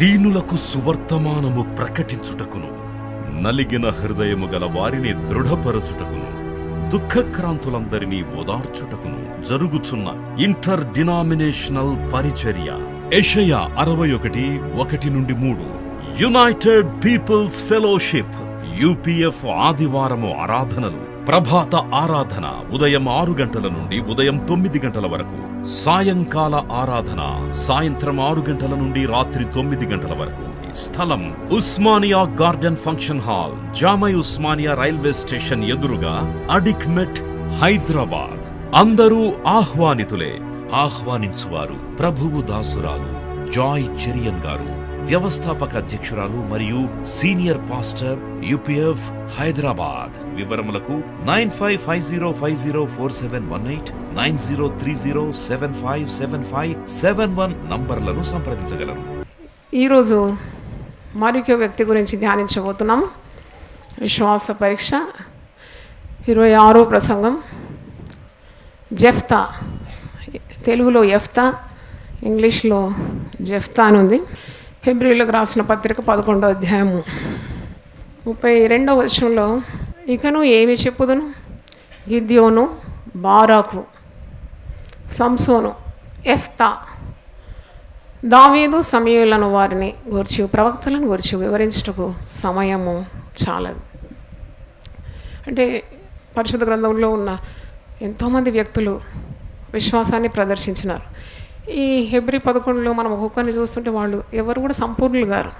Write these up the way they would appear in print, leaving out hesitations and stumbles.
దీనులకు సువర్తమానము ప్రకటించుటకును, నలిగిన హృదయము గల వారిని దృఢపరచుటకును, దుఃఖక్రాంతులందరినీ ఓదార్చుటకును జరుగుచున్న ఇంటర్ డినామినేషనల్ పరిచర్య. యెషయా 61:1-3. యునైటెడ్ పీపుల్స్ ఫెలోషిప్ యూపీఎఫ్ ఆదివారము ఆరాధనలు. ప్రభాత ఆరాధన ఉదయం 6 గంటల నుండి ఉదయం 9 గంటల వరకు. సాయంకాల ఆరాధన సాయంత్రం 6 గంటల నుండి రాత్రి 9 గంటల వరకు. స్థలం Osmania garden function hall, జామై Osmania railway station ఎదురుగా, అడిక్మెట్, హైదరాబాద్. అందరూ ఆహ్వానితులే. ఆహ్వానించువారు ప్రభువు దాసురాలు జాయ్ చెరియన్ గారు, వ్యవస్థాపక అధ్యక్షురాలు మరియు సీనియర్ పాస్టర్ యూపీఎఫ్ హైదరాబాద్. వివరములకు 9550504718, 9030757571 నంబర్లను సంప్రదించగలరు. ఈరోజు మరొక వ్యక్తి గురించి ధ్యానించబోతున్నాం. విశ్వాస పరీక్ష 26వ ప్రసంగం. జెఫ్తా, తెలుగులో యెఫ్తా, ఇంగ్లీష్లో జెఫ్తా అని ఉంది. హెబ్రీయులకు రాసిన పత్రిక 11వ అధ్యాయము 32వ వచనంలో, ఇకను ఏమి చెప్పుదును, గిద్యోను, బారాకు, సంసోను, యెఫ్తా, దావీదు, సమూయేలును వారిని గూర్చి, ప్రవక్తలను గూర్చి వివరించుటకు సమయము చాలదు. అంటే పరిశుద్ధ గ్రంథంలో ఉన్న ఎంతోమంది వ్యక్తులు విశ్వాసాన్ని ప్రదర్శించినారు. ఈ హెబ్రీ 11లో మనం ఒక్కొక్కరిని చూస్తుంటే వాళ్ళు ఎవరు కూడా సంపూర్ణులు గారు.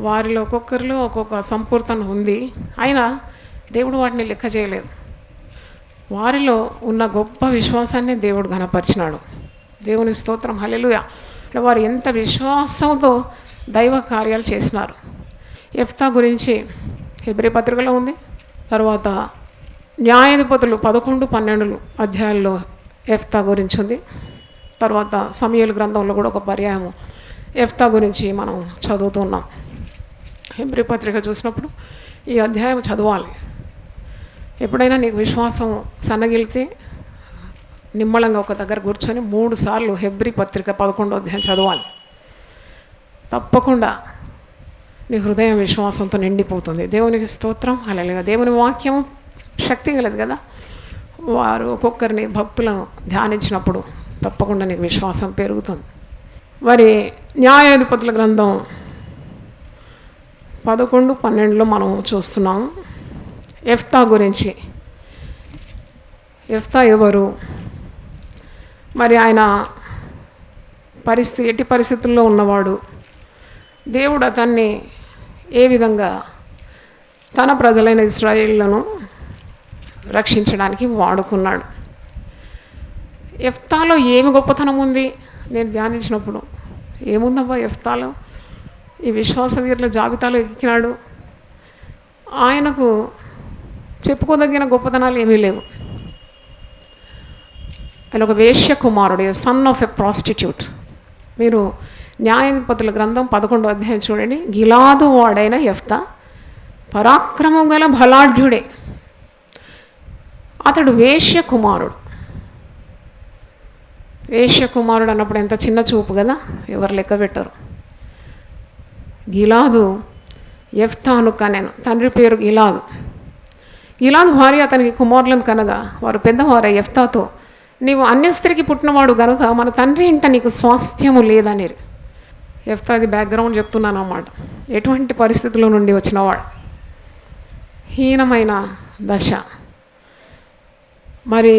వారిలో ఒక్కొక్కరిలో ఒక్కొక్క సంపూర్ణత ఉంది. అయినా దేవుడు వాటిని లెక్క చేయలేదు. వారిలో ఉన్న గొప్ప విశ్వాసాన్ని దేవుడు ఘనపరిచినాడు. దేవుని స్తోత్రం, హల్లెలూయా. వారు ఎంత విశ్వాసంతో దైవ కార్యాలు చేసినారు. యెఫ్తా గురించి హెబ్రీ పత్రికలో ఉంది. తర్వాత న్యాయాధిపతులు 11-12 అధ్యాయాల్లో యెఫ్తా గురించి ఉంది. తర్వాత సమూయేలు గ్రంథంలో కూడా ఒక పర్యాయము యెఫ్తా గురించి మనం చదువుతున్నాం. హెబ్రీ పత్రిక చూసినప్పుడు ఈ అధ్యాయం చదవాలి. ఎప్పుడైనా నీకు విశ్వాసం సన్నగిలితే నిమ్మళంగా ఒక దగ్గర కూర్చొని 3 సార్లు హెబ్రీ పత్రిక 11వ అధ్యాయం చదవాలి. తప్పకుండా నీ హృదయం విశ్వాసంతో నిండిపోతుంది. దేవునికి స్తోత్రం, హల్లెలూయా. దేవుని వాక్యం శక్తి కలదు కదా. వారు ఒక్కొక్కరిని భక్తులను ధ్యానించినప్పుడు తప్పకుండా నీకు విశ్వాసం పెరుగుతుంది. మరి న్యాయాధిపతుల గ్రంథం 11-12లో మనం చూస్తున్నాం యెఫ్తా గురించి. యెఫ్తా ఎవరు, మరి ఆయన ఎట్టి పరిస్థితుల్లో ఉన్నవాడు, దేవుడు అతన్ని ఏ విధంగా తన ప్రజలైన ఇశ్రాయేలులను రక్షించడానికి వాడుకున్నాడు. యెఫ్తాలో ఏమి గొప్పతనం ఉంది నేను ధ్యానించినప్పుడు, ఏముందబ్బా యెఫ్తాలో, ఈ విశ్వాస వీరుల జాబితాలో ఎక్కినాడు. ఆయనకు చెప్పుకోదగిన గొప్పతనాలు ఏమీ లేవు. ఆయన ఒక వేశ్య కుమారుడు, సన్ ఆఫ్ ఎ ప్రాస్టిట్యూట్. మీరు న్యాయాధిపతుల గ్రంథం 11వ అధ్యాయం చూడండి. గిలాదు వాడైన యెఫ్తా పరాక్రమం గల బలాఢ్యుడే. అతడు వేశ్య కుమారుడు. వేశ్య కుమారుడు అన్నప్పుడు ఎంత చిన్న చూపు కదా, ఎవరు లెక్క పెట్టరు. గిలాదు యెఫ్తాను కనెను. తండ్రి పేరు గిలాదు. గిలాదు భార్య అతనికి కుమారులను కనగా వారు పెద్దవారు యెఫ్తాతో, నీవు అన్య స్త్రీకి పుట్టినవాడు గనుక మన తండ్రి ఇంట నీకు స్వాస్థ్యము లేదని. యెఫ్తాది బ్యాక్గ్రౌండ్ చెప్తున్నాను అన్నమాట. ఎటువంటి పరిస్థితుల నుండి వచ్చినవాడు, హీనమైన దశ, మరి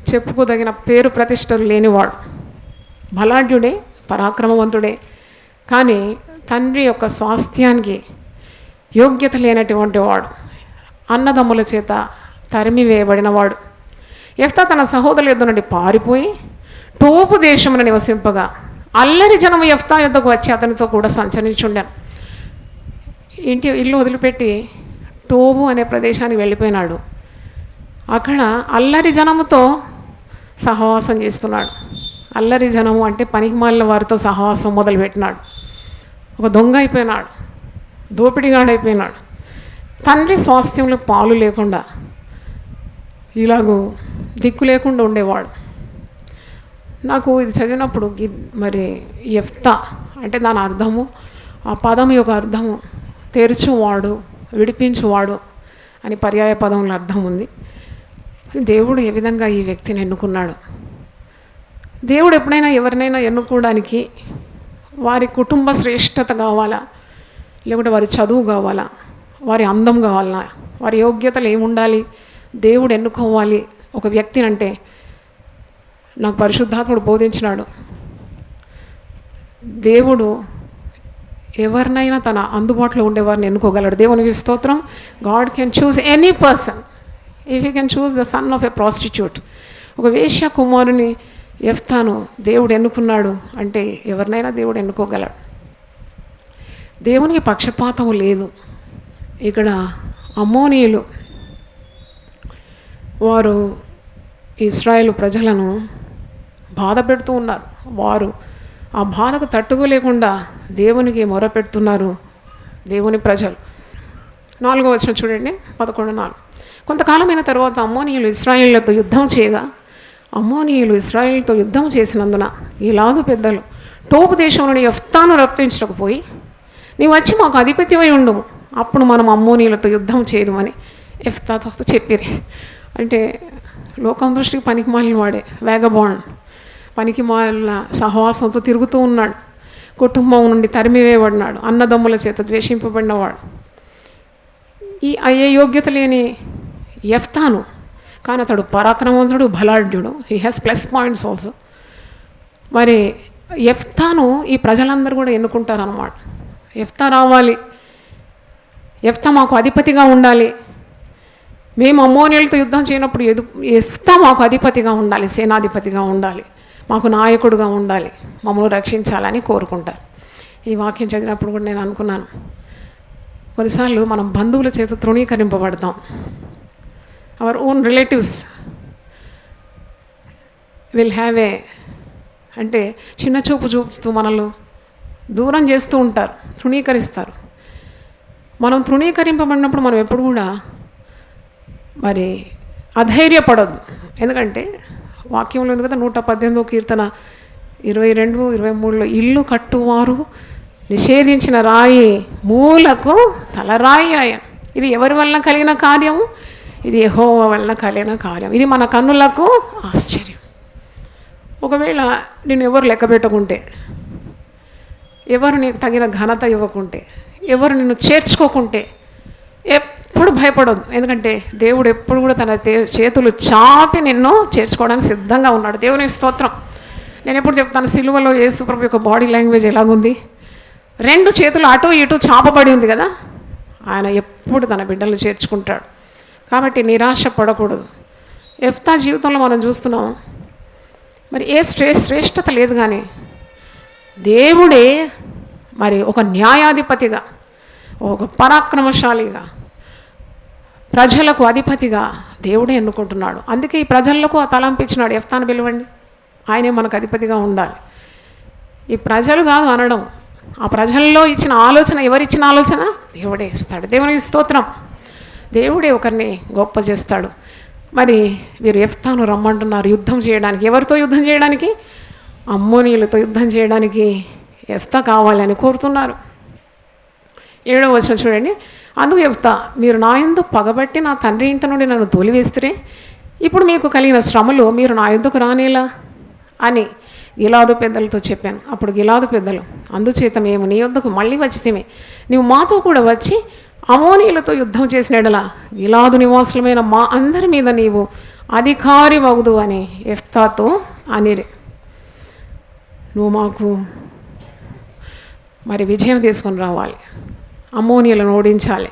చెప్పుకోదగిన పేరు ప్రతిష్టలు లేనివాడు, బలాఢ్యుడే, పరాక్రమవంతుడే. కానీ తండ్రి యొక్క స్వాస్థ్యానికి యోగ్యత లేనటువంటి వాడు, అన్నదమ్ముల చేత తరిమి వేయబడినవాడు. యెఫ్తా తన సహోదరుల యొద్ద నుండి పారిపోయి టోపు దేశమున నివసింపగా అల్లరి జనము యెఫ్తా యొద్దకు వచ్చి అతనితో కూడా సంచరించుండాను. ఇల్లు వదిలిపెట్టి టోబు అనే ప్రదేశానికి వెళ్ళిపోయినాడు. అక్కడ అల్లరి జనముతో సహవాసం చేస్తున్నాడు. అల్లరి జనము అంటే పనికిమాలిన వారితో సహవాసం మొదలుపెట్టినాడు. ఒక దొంగ అయిపోయినాడు, దోపిడిగాడైపోయినాడు. తండ్రి స్వాస్థ్యంలో పాలు లేకుండా ఇలాగూ దిక్కు లేకుండా ఉండేవాడు. నాకు ఇది చదివినప్పుడు మరి యెఫ్తా అంటే దాని అర్థము, ఆ పదం యొక్క అర్థము తెరుచువాడు, విడిపించువాడు అని పర్యాయ పదంలో అర్థం ఉంది. దేవుడు ఏ విధంగా ఈ వ్యక్తిని ఎన్నుకున్నాడు? దేవుడు ఎప్పుడైనా ఎవరినైనా ఎన్నుకోవడానికి వారి కుటుంబ శ్రేష్టత కావాలా, లేకుంటే వారి చదువు కావాలా, వారి అందం కావాలా, వారి యోగ్యతలు ఏముండాలి, దేవుడు ఎన్నుకోవాలి ఒక వ్యక్తిని అంటే నాకు పరిశుద్ధాత్ముడు బోధించినాడు. దేవుడు ఎవరినైనా తన అందుబాటులో ఉండేవారిని ఎన్నుకోగలడు. దేవునికి స్తోత్రం. God can choose any person. If you can choose the son of a prostitute, ఒక వేశ్య కుమారుని యెఫ్తాను దేవుడు ఎన్నుకున్నాడు అంటే ఎవరినైనా దేవుడు ఎన్నుకోగలడు. దేవునికి పక్షపాతము లేదు. ఇక్కడ అమ్మోనీయులు వారు ఇశ్రాయేలు ప్రజలను బాధ పెడుతూ ఉన్నారు. వారు ఆ బాధకు తట్టుకోలేకుండా దేవునికి మొరపెడుతున్నారు దేవుని ప్రజలు. 4వ వచనం చూడండి, 11:4. కొంతకాలమైన తర్వాత అమ్మోనీయులు ఇశ్రాయేలుతో యుద్ధం చేయగా, అమ్మోనీయులు ఇశ్రాయేలుతో యుద్ధం చేసినందున గిలాదు పెద్దలు టోబు దేశంలోని యెఫ్తాను రప్పించకపోయి, నీవు వచ్చి మాకు అధిపతివై ఉండుము, అప్పుడు మనం అమ్మోనీయులతో యుద్ధం చేయమని యెఫ్తాతో చెప్పిరి. అంటే లోకం దృష్టికి పనికి మాలిన వాడే, వేగబాండ్, పనికి మాలిన సహవాసంతో తిరుగుతూ ఉన్నాడు, కుటుంబం నుండి తరిమివేయబడినాడు, అన్నదమ్ముల చేత ద్వేషింపబడినవాడు, ఈ అయ్యే యోగ్యత లేని యెఫ్తాను. కానీ అతడు పరాక్రమవంతుడు, బలాఢ్యుడు. He has plus points also. మరి యెఫ్తాను ఈ ప్రజలందరూ కూడా ఎన్నుకుంటారన్నమాట. యెఫ్తా రావాలి, యెఫ్తా మాకు అధిపతిగా ఉండాలి, మేము అమ్మోనీయులతో యుద్ధం చేయనప్పుడు యెఫ్తా మాకు అధిపతిగా ఉండాలి, సేనాధిపతిగా ఉండాలి, మాకు నాయకుడుగా ఉండాలి, మమ్మల్ని రక్షించాలని కోరుకుంటారు. ఈ వాక్యం చదివినప్పుడు కూడా నేను అనుకున్నాను, కొన్నిసార్లు మనం బంధువుల చేత తృణీకరింపబడతాం. Our own relatives will have a అంటే చిన్న చూపు చూపుతూ మనల్ని దూరం చేస్తూ ఉంటారు, తృణీకరిస్తారు. మనం తృణీకరింపబడినప్పుడు మనం ఎప్పుడు కూడా మరి అధైర్యపడద్దు. ఎందుకంటే వాక్యంలో ఉంది కదా, 118వ కీర్తన 22, 23లో, ఇల్లు కట్టువారు నిషేధించిన రాయి మూలకు తలరాయి అయ్య. ఇది ఎవరి వలన కలిగిన కార్యము? ఇది యెహోవా వలన కలిగిన కార్యం. ఇది మన కన్నులకు ఆశ్చర్యం. ఒకవేళ నేను ఎవరు లెక్క పెట్టుకుంటే, ఎవరు నీకు తగిన ఘనత ఇవ్వకుంటే, ఎవరు నిన్ను చేర్చుకోకుంటే ఎప్పుడు భయపడొద్దు. ఎందుకంటే దేవుడు ఎప్పుడు కూడా తన చేతులు చాపి నిన్ను చేర్చుకోవడానికి సిద్ధంగా ఉన్నాడు. దేవుని స్తోత్రం. నేను ఎప్పుడు చెప్తాను, సిలువలో యేసుప్రభు యొక్క బాడీ లాంగ్వేజ్ ఎలాగుంది? 2 చేతులు అటు ఇటు చాపబడి ఉంది కదా. ఆయన ఎప్పుడు తన బిడ్డలను చేర్చుకుంటాడు. కాబట్టి నిరాశ పడకూడదు. యెఫ్తా జీవితంలో మనం చూస్తున్నాం, మరి ఏ శ్రేష్టత లేదు, కానీ దేవుడే మరి ఒక న్యాయాధిపతిగా, ఒక పరాక్రమశాలిగా, ప్రజలకు అధిపతిగా దేవుడే ఎన్నుకుంటున్నాడు. అందుకే ఈ ప్రజలకు ఆ తలంపించినాడు, యెఫ్తాను పిలవండి, ఆయనే మనకు అధిపతిగా ఉండాలి. ఈ ప్రజలు కాదు అనడం, ఆ ప్రజల్లో ఇచ్చిన ఆలోచన, ఎవరిచ్చిన ఆలోచన? దేవుడే ఇస్తాడు. దేవునికి స్తోత్రం. దేవుడే ఒకరిని గొప్ప చేస్తాడు. మరి వీరు యెఫ్తాను రమ్మంటున్నారు యుద్ధం చేయడానికి. ఎవరితో యుద్ధం చేయడానికి? అమ్మోనీయులతో యుద్ధం చేయడానికి యెఫ్తా కావాలని కోరుతున్నారు. 7వ వచనం చూడండి. అందుకు యెఫ్తా, మీరు నా యందు పగబట్టి నా తండ్రి ఇంటి నుండి నన్ను తోలివేస్తురే, ఇప్పుడు మీకు కలిగిన శ్రమలు మీరు నా యుద్ధకు రానేలా అని గిలాదు పెద్దలతో చెప్పాను. అప్పుడు గిలాదు పెద్దలు, అందుచేత మేము నీ యొద్దకు మళ్ళీ వచ్చితేమే, నీవు మాతో కూడా వచ్చి అమోనీయులతో యుద్ధం చేసిన ఎడల గిలాదు నివాసులమైన మా అందరి మీద నీవు అధికారి వగుదు అని యెఫ్తాతో అనిరి. నువ్వు మాకు మరి విజయం తీసుకొని రావాలి, అమ్మోనీయులను ఓడించాలి,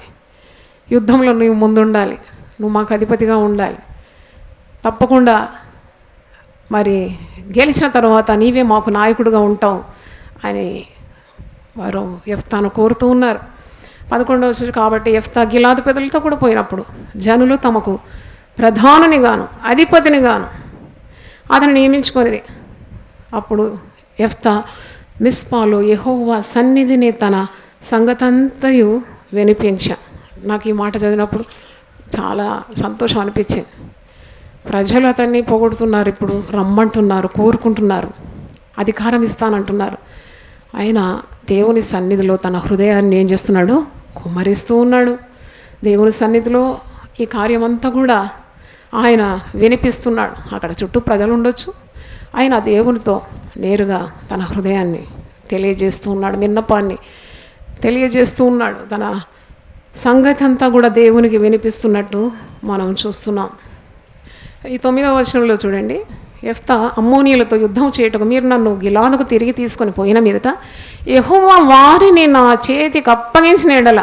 యుద్ధంలో నువ్వు ముందుండాలి, నువ్వు మాకు అధిపతిగా ఉండాలి, తప్పకుండా మరి గెలిచిన తర్వాత నీవే మాకు నాయకుడిగా ఉంటావు అని వారు యెఫ్తాను కోరుతూ ఉన్నారు. 11వ వచనం. కాబట్టి యెఫ్తా గిలాదు పెద్దలతో కూడా పోయినప్పుడు జనులు తమకు ప్రధానుని గాను అధిపతిని గాను అతను నియమించుకొని, అప్పుడు యెఫ్తా మిస్పాలో యెహోవా సన్నిధిని తన సంగతంతయు వినిపించా. నాకు ఈ మాట చదివినప్పుడు చాలా సంతోషం అనిపించింది. ప్రజలు అతన్ని పొగుడుతున్నారు, ఇప్పుడు రమ్మంటున్నారు, కోరుకుంటున్నారు, అధికారం ఇస్తానంటున్నారు. ఆయన దేవుని సన్నిధిలో తన హృదయాన్ని ఏం చేస్తున్నాడు? కుమ్మరిస్తూ ఉన్నాడు. దేవుని సన్నిధిలో ఈ కార్యమంతా కూడా ఆయన వినిపిస్తున్నాడు. అక్కడ చుట్టూ ప్రజలు ఉండొచ్చు, ఆయన దేవునితో నేరుగా తన హృదయాన్ని తెలియజేస్తూ ఉన్నాడు, విన్నపాన్ని తెలియజేస్తూ ఉన్నాడు. తన సంగతి అంతా కూడా దేవునికి వినిపిస్తున్నట్టు మనం చూస్తున్నాం. ఈ 9వ వచనంలో చూడండి, యెఫ్తా అమ్మోనీయులతో యుద్ధం చేయటకు మీరు నన్ను గిలాదుకు తిరిగి తీసుకొని పోయిన మీదట యెహోవా వారిని నా చేతికి అప్పగించిన ఎడల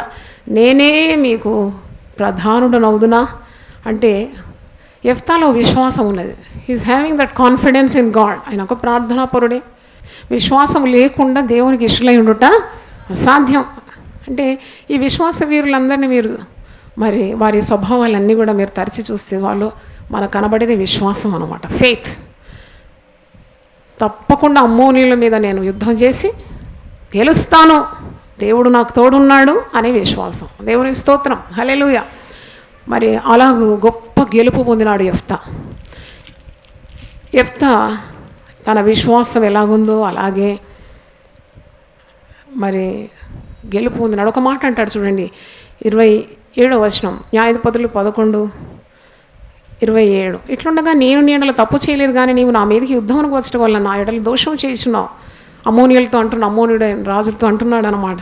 నేనే మీకు ప్రధానుడనవుదునా. అంటే యెఫ్తాలో విశ్వాసం ఉన్నది. He is having that confidence in God. ఆయన ఒక ప్రార్థనాపరుడే. విశ్వాసం లేకుండా దేవునికి ఇష్టలై ఉండుట అసాధ్యం. అంటే ఈ విశ్వాస వీరులందరినీ మీరు మరి వారి స్వభావాలన్నీ కూడా మీరు తరిచి చూస్తే వాళ్ళు మనకు కనబడేది విశ్వాసం అన్నమాట, ఫెయిత్. తప్పకుండా అమ్మోనీయుల మీద నేను యుద్ధం చేసి గెలుస్తాను, దేవుడు నాకు తోడున్నాడు అనే విశ్వాసం. దేవునికి స్తోత్రం, హల్లెలూయా. మరి అలాగూ గొప్ప గెలుపు పొందినాడు యెఫ్తా. యెఫ్తా తన విశ్వాసం ఎలాగుందో అలాగే మరి గెలుపు పొందినాడు. ఒక మాట అంటాడు చూడండి, 27వ వచనం, న్యాయాధిపతులు 11:27. ఇట్లుండగా నేను నీ ఎడల తప్పు చేయలేదు, కానీ నీవు నా మీదకి యుద్ధమునకు వచ్చడం వల్ల నా ఎడల దోషం చేస్తున్నావు. అమ్మోనియులతో అమ్మోనియుడు రాజులతో అంటున్నాడు అన్నమాట.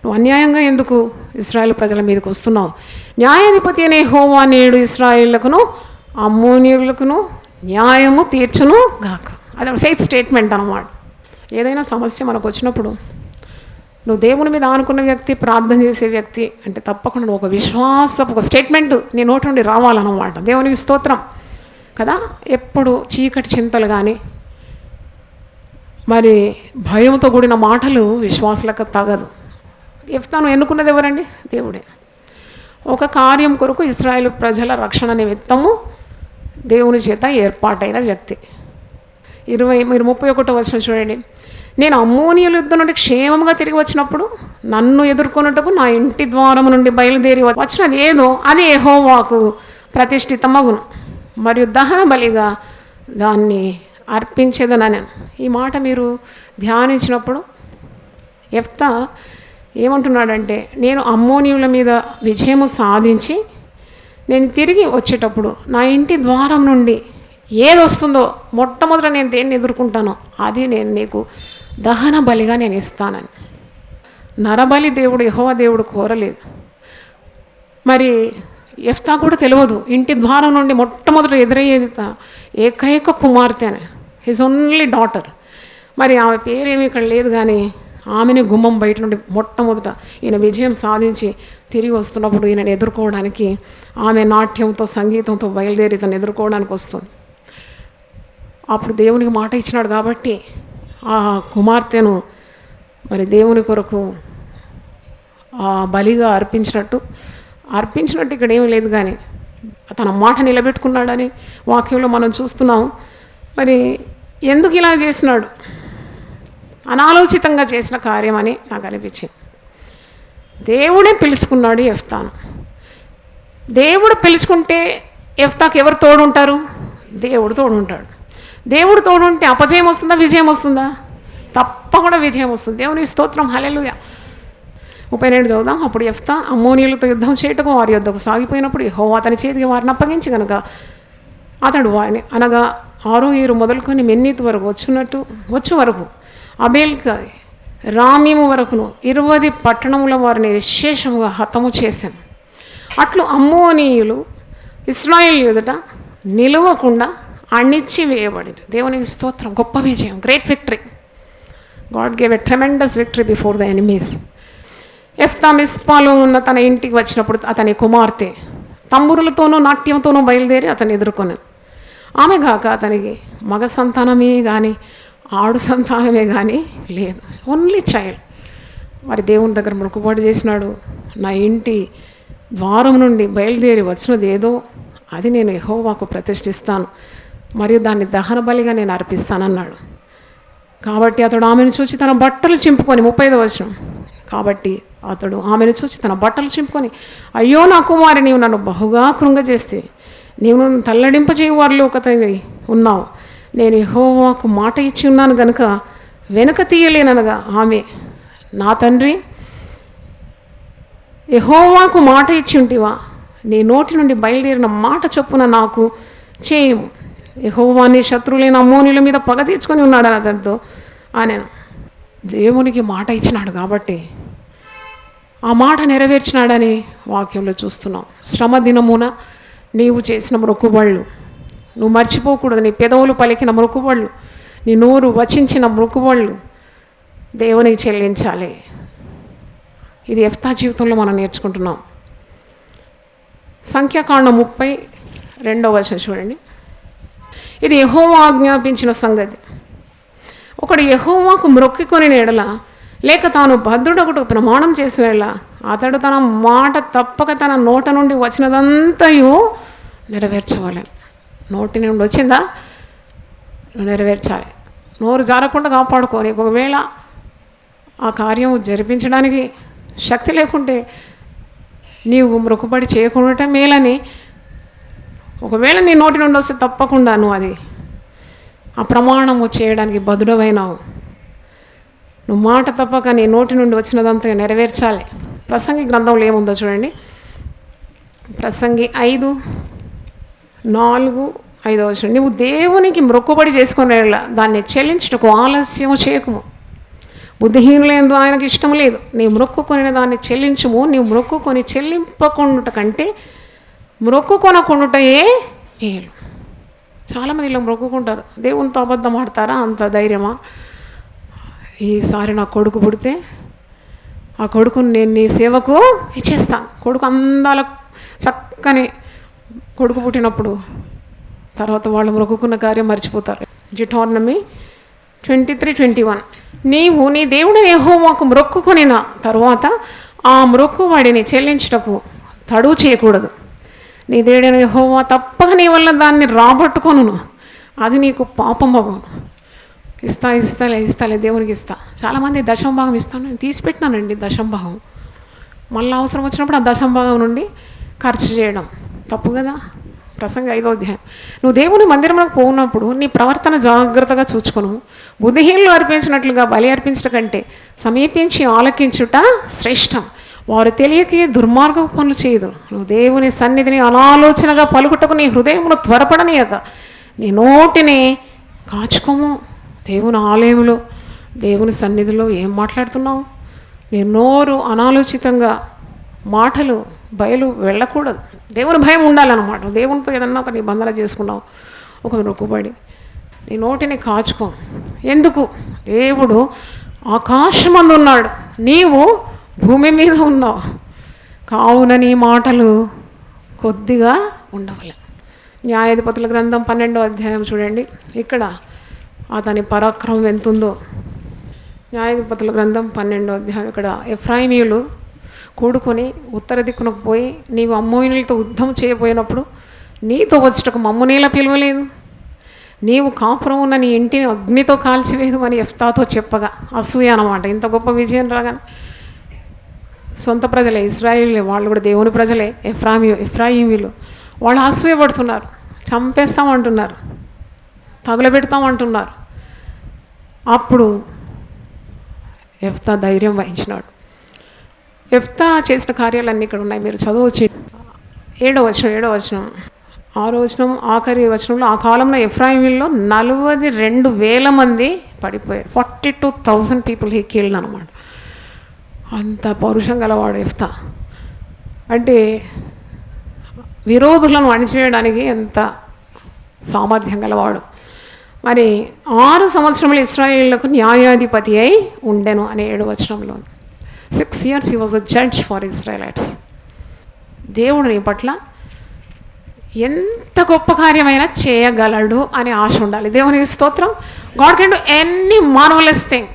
నువ్వు అన్యాయంగా ఎందుకు ఇశ్రాయేలు ప్రజల మీదకి వస్తున్నావు? న్యాయాధిపతి అనే యెహోవా నేడు ఇశ్రాయేలులకును అమ్మోనియులకును న్యాయము తీర్చును గాక. అది ఫెయిత్ స్టేట్మెంట్ అన్నమాట. ఏదైనా సమస్య మనకు వచ్చినప్పుడు నువ్వు దేవుని మీద ఆనుకున్న వ్యక్తి, ప్రార్థన చేసే వ్యక్తి అంటే తప్పకుండా ఒక విశ్వాసపు ఒక స్టేట్మెంట్ నీ నోటి నుండి రావాలన్నమాట. దేవునికి స్తోత్రం కదా. ఎప్పుడు చీకటి చింతలు కానీ మరి భయంతో కూడిన మాటలు విశ్వాసులకు తగదు. యెఫ్తాను ఎన్నుకున్నది ఎవరండి? దేవుడే. ఒక కార్యం కొరకు ఇశ్రాయేలు ప్రజల రక్షణ నిమిత్తము దేవుని చేత ఏర్పాటైన వ్యక్తి. 31వ వచనం చూడండి, నేను అమ్మోనీయుల యుద్ధం నుండి క్షేమంగా తిరిగి వచ్చినప్పుడు నన్ను ఎదుర్కొన్నట్టుకు నా ఇంటి ద్వారం నుండి బయలుదేరి వచ్చినది ఏదో అది యెహోవాకు ప్రతిష్ఠితమగును, మరియు దహన బలిగా దాన్ని అర్పించేదనని. ఈ మాట మీరు ధ్యానించినప్పుడు యెఫ్తా ఏమంటున్నాడంటే, నేను అమ్మోనీయుల మీద విజయము సాధించి నేను తిరిగి వచ్చేటప్పుడు నా ఇంటి ద్వారం నుండి ఏది వస్తుందో మొట్టమొదట నేను దేన్ని ఎదుర్కొంటానో అది నేను నీకు దహన బలిగా నేను ఇస్తానని. నరబలి దేవుడు యెహోవా దేవుడు కోరలేదు. మరి యెఫ్తా కూడా తెలియదు ఇంటి ద్వారం నుండి మొట్టమొదట ఎదురయ్యేది ఏకైక కుమార్తె అని, హిజ్ ఓన్లీ డాటర్. మరి ఆమె పేరేమీ ఇక్కడ లేదు, కానీ ఆమెని గుమ్మం బయట నుండి మొట్టమొదట ఈయన విజయం సాధించి తిరిగి వస్తున్నప్పుడు ఈయనను ఎదుర్కోవడానికి ఆమె నాట్యంతో సంగీతంతో బయలుదేరి తను ఎదుర్కోవడానికి వస్తుంది. అప్పుడు దేవునికి మాట ఇచ్చినాడు కాబట్టి ఆ కుమార్తెను మరి దేవుని కొరకు బలిగా అర్పించినట్టు ఇక్కడ ఏమీ లేదు, కానీ తన మాట నిలబెట్టుకున్నాడని వాక్యంలో మనం చూస్తున్నాం. మరి ఎందుకు ఇలా చేసినాడు? అనాలోచితంగా చేసిన కార్యం అని నాకు అనిపించింది. దేవుడే పిలుచుకున్నాడు యెఫ్తాను. దేవుడు పిలుచుకుంటే యెఫ్తాకు ఎవరు తోడుంటారు? దేవుడు తోడుంటాడు. దేవుడు తోడుంటే అపజయం వస్తుందా, విజయం వస్తుందా? తప్పకుండా విజయం వస్తుంది. దేవుని స్తోత్రం, హల్లెలూయా. 32 చదువుదాం. అప్పుడు యెఫ్తా అమ్మోనీయులతో యుద్ధం చేయటకు వారి యొద్దకు సాగిపోయినప్పుడు యెహోవా అతని చేతికి వారిని అప్పగించి కనుక అతడు వారిని అనగా 6 మొదలుకొని మెన్నీతు వరకు వచ్చు వరకు అబేల్కి రామీము వరకును 20 పట్టణముల వారిని విశేషముగా హతము చేశాను. అట్లు అమ్మోనీయులు ఇశ్రాయేలు ఎదుట నిలవకుండా అణిచి వేయబడి. దేవునికి స్తోత్రం, గొప్ప విజయం, great victory. God gave a tremendous victory before the enemies. Jephthah మిస్పాలో ఉన్న తన ఇంటికి వచ్చినప్పుడు అతని కుమార్తె తంబురులతోనూ నాట్యంతోనూ బయలుదేరి అతన్ని ఎదుర్కొన్నాను. ఆమె కాక అతనికి మగ సంతానమే కానీ ఆడు సంతానమే కానీ లేదు, ఓన్లీ చైల్డ్. మరి దేవుని దగ్గర మొక్కుబడి చేసినాడు, నా ఇంటి ద్వారం నుండి బయలుదేరి వచ్చినది ఏదో అది నేను యెహోవాకు ప్రతిష్ఠిస్తాను, మరియు దాన్ని దహన బలిగా నేను అర్పిస్తానన్నాడు. కాబట్టి అతడు ఆమెను చూసి తన బట్టలు చింపుకొని 35వ వచనం, కాబట్టి అతడు ఆమెను చూసి తన బట్టలు చింపుకొని, అయ్యో నా కుమారి, నీవు నన్ను బహుగా కృంగజేస్తే, నీవు నన్ను తల్లడింపజేయ వారిలో ఒకతవి ఉన్నావు. నేను యెహోవాకు మాట ఇచ్చి ఉన్నాను గనుక వెనుక తీయలేననగా ఆమె, నా తండ్రి, యెహోవాకు మాట ఇచ్చి ఉంటివా, నీ నోటి నుండి బయలుదేరిన మాట చొప్పున నాకు చేయము. యెహోవా నీ శత్రువులైన అమ్మోనీల మీద పగ తీర్చుకొని ఉన్నాడు అని అతనితో ఆయన. దేవునికి మాట ఇచ్చినాడు కాబట్టి ఆ మాట నెరవేర్చినాడని వాక్యంలో చూస్తున్నాం. శ్రమ దినమున నీవు చేసిన మొక్కుబళ్ళు నువ్వు మర్చిపోకూడదు. నీ పెదవులు పలికిన మొక్కుబళ్ళు, నీ నోరు వచించిన మొక్కుబళ్ళు దేవునికి చెల్లించాలి. ఇది యెఫ్తా జీవితంలో మనం నేర్చుకుంటున్నాం. సంఖ్యాకాండం 32 చూడండి. ఇది యెహోవా ఆజ్ఞాపించిన సంగతి. ఒకడు యెహోవాకు మొక్కుకొని ఎడల, లేక తాను భద్రుడొకటి ప్రమాణం చేసిన ఎడల, అతడు తన మాట తప్పక తన నోట నుండి వచ్చినదంతయు నెరవేర్చవాలి. నోటి నుండి వచ్చిందా నెరవేర్చాలి. నోరు జారకుండా కాపాడుకోని. ఒకవేళ ఆ కార్యం జరిపించడానికి శక్తి లేకుంటే నీవు మొక్కుబడి చేయకుండా మేలని, ఒకవేళ నీ నోటి నుండి వస్తే తప్పకుండా నువ్వు అది ఆ ప్రమాణము చేయడానికి బదుడవైనావు. నువ్వు మాట తప్పక నీ నోటి నుండి వచ్చినదంతా నెరవేర్చాలి. ప్రసంగి గ్రంథంలో ఏముందో చూడండి. ప్రసంగి 5:4-5 నువ్వు దేవునికి మొక్కుబడి చేసుకునే దాన్ని చెల్లించుటకు ఆలస్యం చేయకుము. బుద్ధిహీనులందు ఆయనకు ఇష్టం లేదు. నీ మొక్కుకొనిన దాన్ని చెల్లించుము. నీవు మొక్కుకొని చెల్లింపకుండుట కంటే మొక్కుకొనకుండుటయే మేలు. చాలామంది ఇలా మొక్కుకుంటారు. దేవునితో అబద్ధం ఆడతారా? అంత ధైర్యమా? ఈసారి నా కొడుకు పుడితే ఆ కొడుకుని నేను నీ సేవకు ఇచ్చేస్తాను. కొడుకు అందాల చక్కని కొడుకు పుట్టినప్పుడు తర్వాత వాళ్ళు మొక్కుకున్న కార్యం మర్చిపోతారు. Deuteronomy 23:21 నీవు నీ దేవుని యెహోవాకు మొక్కుకొనిన తరువాత ఆ మొక్కుబడిని చెల్లించుటకు తడువు చేయకూడదు. నీ దేవుడైన యెహోవా తప్పక నీ వల్ల దాన్ని రాబట్టుకొనును, అది నీకు పాపం అవ్వను. ఇస్తాలే దేవునికి ఇస్తా. చాలామంది దశంభాగం ఇస్తాను, నేను తీసిపెట్టినానండి దశంభాగం. మళ్ళీ అవసరం వచ్చినప్పుడు ఆ దశంభాగం నుండి ఖర్చు చేయడం తప్పు కదా. ప్రసంగి 5వ నువ్వు దేవుని మందిరంలోకి పోయినప్పుడు నీ ప్రవర్తన జాగ్రత్తగా చూచుకొను. బుద్ధిహీనులు అర్పించినట్లుగా బలి అర్పించట కంటే సమీపించి ఆలకించుట శ్రేష్టం. వారు తెలియకే దుర్మార్గపు పనులు చేయదు. నువ్వు దేవుని సన్నిధిని అనాలోచనగా పలుకుటకు నీ హృదయమును త్వరపడనీయక నీ నోటిని కాచుకోము. దేవుని ఆలయంలో దేవుని సన్నిధిలో ఏం మాట్లాడుతున్నావు? నీ నోరు అనాలోచితంగా మాటలు బయలు వెళ్ళకూడదు. దేవుని భయం ఉండాలన్నమాట. దేవునితో ఏదన్నా ఒక నిబంధన చేసుకున్నావు, ఒక మొక్కుబడి, నీ నోటిని కాచుకో. ఎందుకు? దేవుడు ఆకాశమందు ఉన్నాడు, నీవు భూమి మీద ఉన్నావు. కావున నీ మాటలు కొద్దిగా ఉండవలే. న్యాయాధిపతుల గ్రంథం 12వ అధ్యాయం చూడండి. ఇక్కడ అతని పరాక్రమం ఎంతుందో. న్యాయాధిపతుల గ్రంథం 12వ అధ్యాయం. ఇక్కడ ఎఫ్రాయిమీయులు కూడుకొని ఉత్తర దిక్కునకు పోయి నీవు అమ్మోనీలతో యుద్ధం చేయబోయినప్పుడు నీతో వచ్చటకు మమ్మునేలా పిలవలేదు, నీవు కాపురం ఉన్న నీ ఇంటిని అగ్నితో కాల్చివేదు అని యెఫ్తాతో చెప్పగా అసూయ అన్నమాట. ఇంత గొప్ప విజయం రాగానే సొంత ప్రజలే ఇశ్రాయేలే, వాళ్ళు కూడా దేవుని ప్రజలే. ఎఫ్రాయిమీలు వాళ్ళు అసూయ పడుతున్నారు, చంపేస్తామంటున్నారు, తగులబెడతామంటున్నారు. అప్పుడు యెఫ్తా ధైర్యం వహించినాడు. యెఫ్తా చేసిన కార్యాలన్నీ ఇక్కడ ఉన్నాయి, మీరు చదవచ్చు. 7వ వచనం 6వ వచనం ఆఖరి వచనంలో, ఆ కాలంలో ఎఫ్రాయిమీల్లో 42,000 మంది పడిపోయారు. 42,000 పీపుల్ హీ కిల్డ్ అనమాట. అంత పౌరుషం గలవాడు యెఫ్తా. అంటే విరోధులను అణిచివేయడానికి ఎంత సామర్థ్యం గలవాడు. మరి 6 సంవత్సరములు ఇశ్రాయేలులకు న్యాయాధిపతి అయి ఉండెను అనే 7వ వచనంలో. 6 years he was a judge for Israelites. దేవుడు నీ పట్ల ఎంత గొప్ప కార్యమైనా చేయగలడు అనే ఆశ ఉండాలి. దేవుని స్తోత్రం. God can do any marvellous thing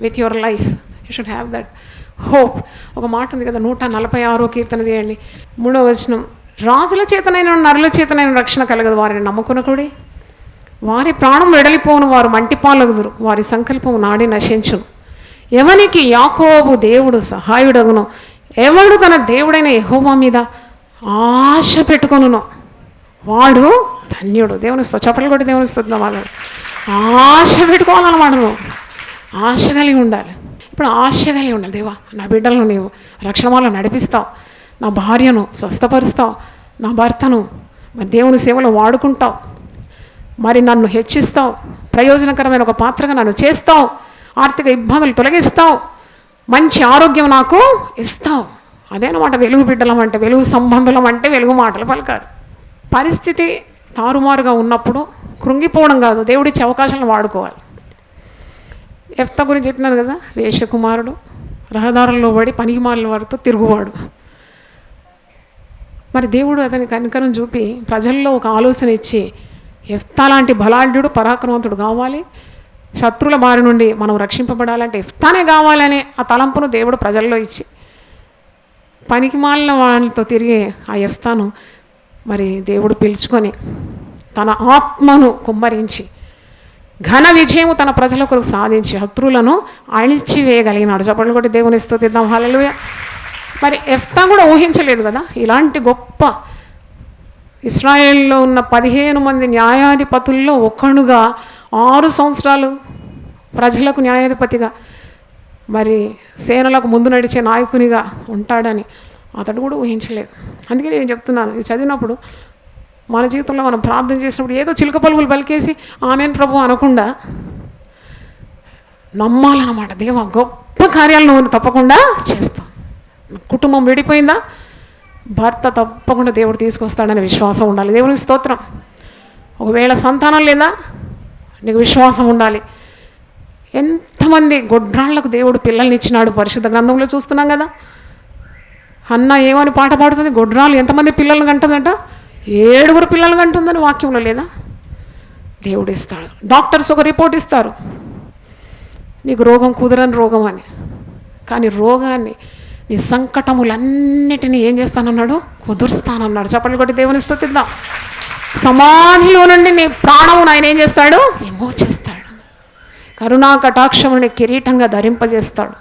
with your life. You should have that hope. ఒక మాట ఉంది కదా, 146వ కీర్తన తీయండి, 3వ వచనం. రాజుల చేతనైన నరుల చేతనైన రక్షణ కలగదు, వారిని నమ్ముకునకుడి. వారి ప్రాణం వెడలిపోను, వారు మంటిపాలగుదురు, వారి సంకల్పం నాడి నశించును. ఎవనికి యాకోబు దేవుడు సహాయుడగును, ఎవడు తన దేవుడైన యెహోవా మీద ఆశ పెట్టుకొనును వాడు ధన్యుడు. దేవుని చప్పట్లు కొట్టి దేవుని స్తుతిద్దాం. వాళ్ళు ఆశ పెట్టుకోవాలన్నమాట. నువ్వు ఆశ కలిగి ఉండాలి. ఇప్పుడు ఆశ కలిగి ఉండాలి. దేవా, నా బిడ్డలను నీవు రక్షణలో నడిపిస్తావు, నా భార్యను స్వస్థపరుస్తావు, నా భర్తను మరి దేవుని సేవలో వాడుకుంటావు, మరి నన్ను హెచ్చిస్తావు, ప్రయోజనకరమైన ఒక పాత్రగా నన్ను చేస్తావు, ఆర్థిక ఇబ్బందులు తొలగిస్తావు, మంచి ఆరోగ్యం నాకు ఇస్తావు. అదేనమాట వెలుగు బిడ్డలం అంటే, వెలుగు సంబంధులం అంటే వెలుగు మాటలు పలకాలి. పరిస్థితి తారుమారుగా ఉన్నప్పుడు కృంగిపోవడం కాదు, దేవుడిచ్చే అవకాశాలను వాడుకోవాలి. యెఫ్తా గురించి చెప్పినాను కదా, వేషకుమారుడు, రహదారుల్లో పడి పనికిమాలిన వారితో తిరుగువాడు. మరి దేవుడు అతనికి కనికరం చూపి ప్రజల్లో ఒక ఆలోచన ఇచ్చి, యెఫ్తా లాంటి బలాఢ్యుడు పరాక్రమవంతుడు కావాలి, శత్రుల బారి నుండి మనం రక్షింపబడాలంటే యెఫ్తానే కావాలనే ఆ తలంపును దేవుడు ప్రజల్లో ఇచ్చి, పనికిమాలిన వాళ్ళతో తిరిగి ఆ యెఫ్తాను మరి దేవుడు పిలుచుకొని తన ఆత్మను కుమ్మరించి ఘన విజయము తన ప్రజల కొరకు సాధించి శత్రువులను అణిచివేయగలిగినాడు. చప్పట్లు కొట్టి దేవుని స్తుతిద్దాం. హల్లెలూయా. మరి యెఫ్తా కూడా ఊహించలేదు కదా ఇలాంటి గొప్ప, ఇశ్రాయేల్లో ఉన్న 15 మంది న్యాయాధిపతుల్లో ఒకనుగా 6 సంవత్సరాలు ప్రజలకు న్యాయాధిపతిగా, మరి సేనలకు ముందు నడిచే నాయకునిగా ఉంటాడని అతడు కూడా ఊహించలేదు. అందుకే నేను చెప్తున్నాను, ఇది చదివినప్పుడు మన జీవితంలో మనం ప్రార్థన చేసినప్పుడు ఏదో చిలుక పలుకులు పలికేసి ఆమెన్ ప్రభు అనకుండా నమ్మాలన్నమాట. దేవా, గొప్ప కార్యాలను నువ్వు తప్పకుండా చేస్తావు. కుటుంబం విడిపోయిందా, భర్త తప్పకుండా దేవుడు తీసుకొస్తాడనే విశ్వాసం ఉండాలి. దేవునికి స్తోత్రం. ఒకవేళ సంతానం లేదా, నీకు విశ్వాసం ఉండాలి. ఎంతమంది గొడ్రాళ్లకు దేవుడు పిల్లల్ని ఇచ్చినాడు, పరిశుద్ధ గ్రంథంలో చూస్తున్నాం కదా. అన్న ఏమని పాట పాడుతుంది, గొడ్రాలు ఎంతమంది పిల్లలను కంటుందంట, 7 పిల్లలు కంటుందని వాక్యంలో లేదా. దేవుడు ఇస్తాడు. డాక్టర్స్ ఒక రిపోర్ట్ ఇస్తారు, నీకు రోగం కుదరని రోగం అని. కానీ రోగాన్ని, నీ సంకటములన్నిటినీ ఏం చేస్తానన్నాడు, కుదురుస్తానన్నాడు. చప్పట్లు కొట్టి దేవుని స్తుతిద్దాం. సమాధిలో నుండి నీ ప్రాణమును ఆయన ఏం చేస్తాడు, విమోచిస్తాడు. కరుణా కటాక్షముని కిరీటంగా ధరింపజేస్తాడు.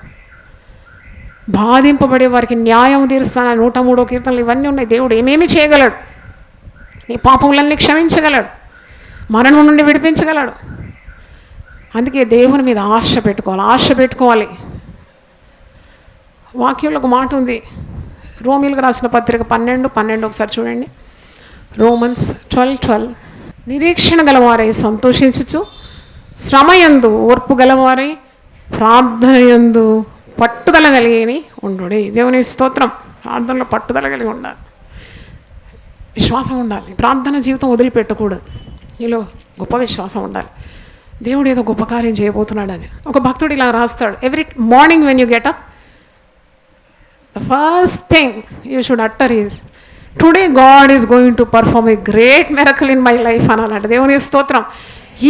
బాధింపబడే వారికి న్యాయం తీరుస్తానని 103వ కీర్తనలు ఇవన్నీ ఉన్నాయి. దేవుడు ఏమేమి చేయగలడు, నీ పాపములన్నీ క్షమించగలడు, మరణం నుండి విడిపించగలడు. అందుకే దేవుని మీద ఆశ పెట్టుకోవాలి. వాక్యంలో ఒక మాట ఉంది, రోమీలకు రాసిన పత్రిక 12:12 ఒకసారి చూడండి. రోమన్స్ 12:12. నిరీక్షణ గలవారై సంతోషించుచు, శ్రమయందు ఓర్పు గలవారై, ప్రార్థనయందు పట్టుదల కలిగి ఉండు. దేవుని స్తోత్రం. ప్రార్థనలో పట్టుదల కలిగి ఉండాలి, విశ్వాసం ఉండాలి. ప్రార్థన జీవితం వదిలిపెట్టకూడదు. నీలో గొప్ప విశ్వాసం ఉండాలి, దేవుడు ఏదో గొప్ప కార్యం చేయబోతున్నాడని. ఒక భక్తుడు ఇలా రాస్తాడు, every morning when you get up, the first thing you should utter is, today God is going to perform a great miracle in my life అనాలంట. దేవుని స్తోత్రం.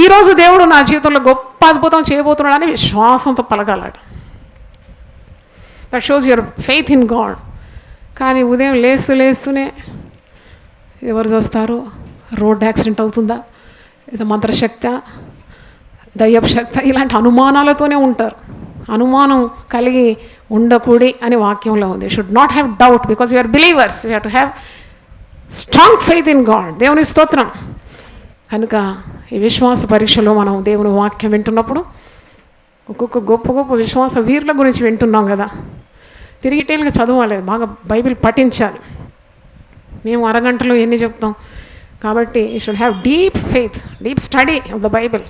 ఈరోజు దేవుడు నా జీవితంలో గొప్ప అద్భుతం చేయబోతున్నాడని విశ్వాసంతో పలకాలట. That shows your faith in God. కానీ ఉదయం లేస్తూనే ఎవరు చేస్తారు, రోడ్ యాక్సిడెంట్ అవుతుందా, ఏదో మంత్రశక్తి, దయ్యపు శక్తి, ఇలాంటి అనుమానాలతోనే ఉంటారు. అనుమానం కలిగి ఉండకూడి అని వాక్యంలో ఉంది. Should not have doubt because you are believers. You have to have strong faith in God. దేవుని స్తోత్రం. కనుక ఈ విశ్వాస పరీక్షలో మనం దేవుని వాక్యం వింటున్నప్పుడు ఒక్కొక్క గొప్ప గొప్ప విశ్వాస వీరుల గురించి వింటున్నాం కదా. తిరిగి డీటెయిల్గా చదవాలి, బాగా బైబిల్ పఠించాలి. మేము అరగంటలో ఎన్ని చెప్తాం కాబట్టి you should have deep faith, deep study of the Bible.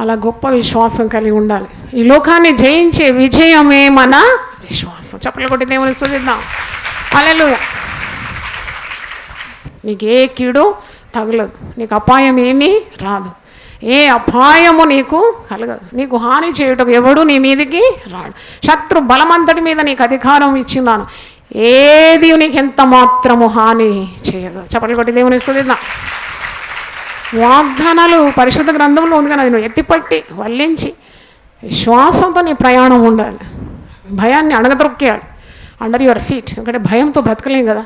అలా గొప్ప విశ్వాసం కలిగి ఉండాలి. ఈ లోకాన్ని జయించే విజయమే మన విశ్వాసం. చప్పట్లు కొట్టి దేవుని స్తుతిద్దాం. హల్లెలూయా. నీకు ఏ కీడు తగలదు, నీకు అపాయం ఏమీ రాదు, ఏ అపాయము నీకు కలగదు, నీకు హాని చేయుటకు ఎవడు నీ మీదికి రాడు. శత్రు బలమంతటి మీద నీకు అధికారం ఇచ్చినాను, ఏది నీకు ఎంత మాత్రము హాని చేయదు. చప్పట్లు కొట్టి దేవుని స్తుతిద్దాం. వాగ్దానాలు పరిశుద్ధ గ్రంథంలో ఉంది కానీ అది నువ్వు ఎత్తిపట్టి వల్లించి విశ్వాసంతో నీ ప్రయాణం ఉండాలి. భయాన్ని అణగదొక్కేయాలి అండర్ యువర్ ఫీట్. ఎందుకంటే భయంతో బ్రతకలేం కదా,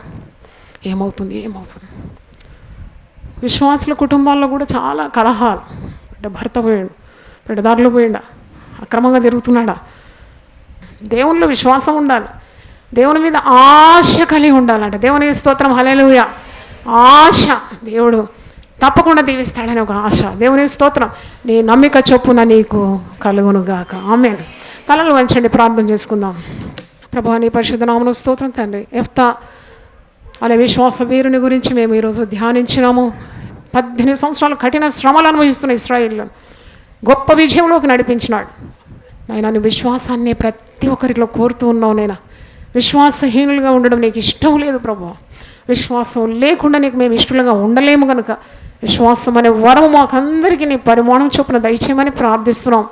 ఏమవుతుంది. విశ్వాసుల కుటుంబాల్లో కూడా చాలా కలహాలు. భర్త పోయాడు, పెడదారులు పోయిండా, అక్రమంగా తిరుగుతున్నాడా. దేవునిలో విశ్వాసం ఉండాలి, దేవుని మీద ఆశ కలిగి ఉండాలంట. దేవుని స్తోత్రం. హల్లెలూయా. ఆశ. దేవుడు తప్పకుండా దీవిస్తాడని ఒక ఆశ. దేవుని స్తోత్రం. నీ నమ్మిక చొప్పున నీకు కలుగునుగాక. ఆమేన్. తలలు వంచండి, ప్రార్థన చేసుకుందాం. ప్రభువా, నీ పరిశుద్ధ నామమున స్తోత్రం తండ్రి. యెఫ్తా అనే విశ్వాస వీరుని గురించి మేము ఈరోజు ధ్యానించినాము. 18 సంవత్సరాలు కఠిన శ్రమలు అనుభవిస్తున్న ఇశ్రాయేలును గొప్ప విజయంలోకి నడిపించినాడు. నాయనా, నీ విశ్వాసాన్ని ప్రతి ఒక్కరిలో కోరుతూ ఉన్నావు. నైనా, విశ్వాసహీనులుగా ఉండడం నీకు ఇష్టం లేదు ప్రభువా. విశ్వాసం లేకుండా నీకు మేము ఇష్టలుగా ఉండలేము కనుక విశ్వాసం అనే వరము మాకందరికీ నీ పరిమాణం చొప్పున దయచేయమని ప్రార్థిస్తున్నాం.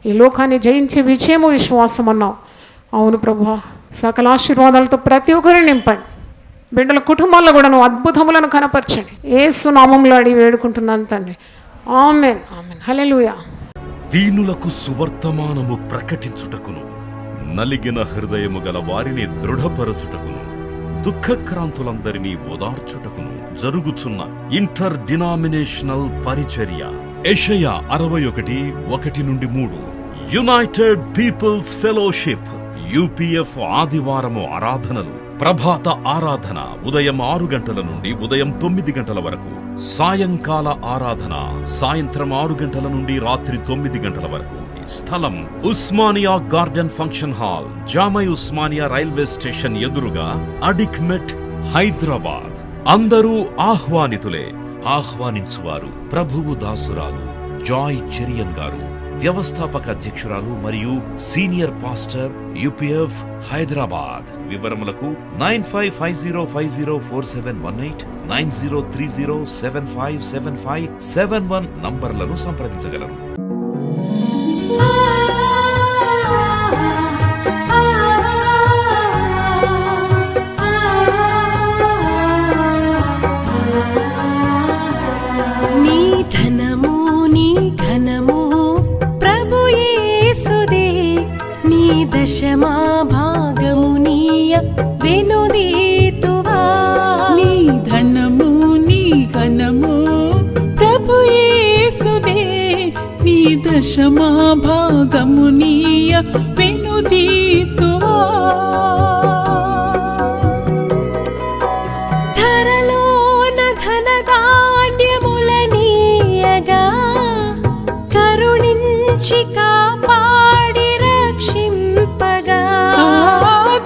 ఈ లోకాన్ని జయించే విజయము విశ్వాసం అన్నావు. అవును ప్రభువా, సకల ఆశీర్వాదాలతో ప్రతి ఒక్కరిని నింపండి. బిడ్డల కుటుంబాల్లో కూడా నువ్వు అద్భుతములను కనపరచండి. యేసు నామములో అడిగి వేడుకుంటున్నాను తండ్రి. ఆమేన్, ఆమేన్. హల్లెలూయా. దీనులకు సువర్తమానము ప్రకటించుటకును, నలిగిన హృదయము గల వారిని దృఢపరచుటకును, దుఃఖక్రాంతులందరినీ ఓదార్చుటకును జరుగుచున్న ఇంటర్ డినామినేషనల్ పరిచర్య. యెషయా 61:1-3. యునైటెడ్ పీపుల్స్ ఫెలోషిప్ UPF ఆదివారము ఆరాధనలు. ప్రభాత ఆరాధన ఉదయం 6 గంటల నుండి ఉదయం 9 గంటల వరకు. సాయంకాల ఆరాధన సాయంత్రం 6 గంటల నుండి రాత్రి 9 గంటల వరకు. స్థలం Osmania garden function hall, జామై Osmania railway station ఎదురుగా, అడిక్మెట్, హైదరాబాద్. అందరూ ఆహ్వానితులే. ఆహ్వానించువారు ప్రభువు దాసురాలు జాయ్ చెరియన్ గారు, వ్యవస్థాపక అధ్యక్షురాలు మరియు సీనియర్ పాస్టర్ UPF హైదరాబాద్. వివరములకు 9550504718, 9030757571 నంబర్లను సంప్రదించగలరు. నీ ధనము నీ ఘనము ప్రభు యేసుదే, నీ దశమా భాగము నీయ వెనుదీతువా. నీ ధనము నీ ఘనము ప్రభు యేసుదే, నీ దశమా భాగము నీయ వెనుదీతువా. ధరలోన ధనధాన్యములనీయగా కరుణించి కాపాడి రక్షింపగా.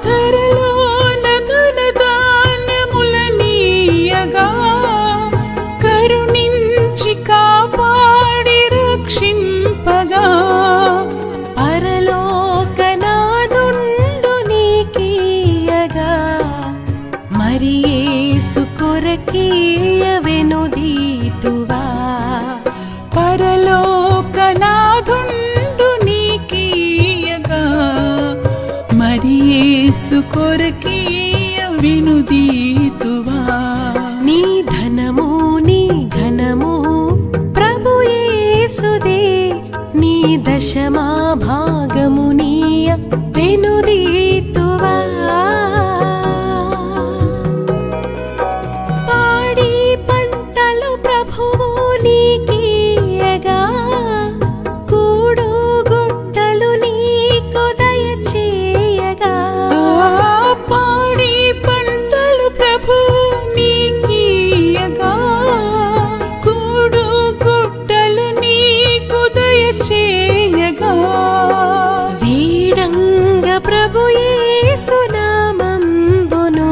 ధరలోన ధనధాన్యములనీయగా కరుణించి కాపాడి రక్షింపగా. పరలోకనాదుండు నీకీయగా మరి యేసు కొరకీయ వెనుదీతువా. పరలోకనాథుండు నీకీయగా మరి యేసు కొరకీయ వెనుదీతువా. నీ ధనము నీ ఘనము ప్రభు యేసుదే, నీ దశమా భాగము నీయ వెనుదీతువా. పాడి పంటలు ప్రభువు నీకీయగా కూడు గుట్టలు నీకు దయచేయగా. పాడి పంటలు ప్రభు నీకీయగా కూడు గుట్టలు నీకు దయచేయగా. వీడంగ ప్రభు యేసు నామంబును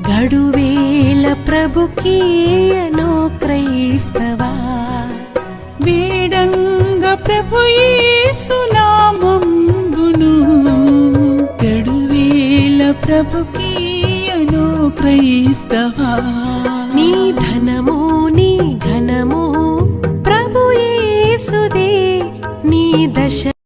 గడువేల ప్రభుకీయను క్రైస్తవా. వేడంగ ప్రభు యేసు నామంబును గడువేల ప్రభుకీయను క్రైస్తవా. నీ ధనము నీ ఘనము ప్రభు యేసుదే, నీ దశ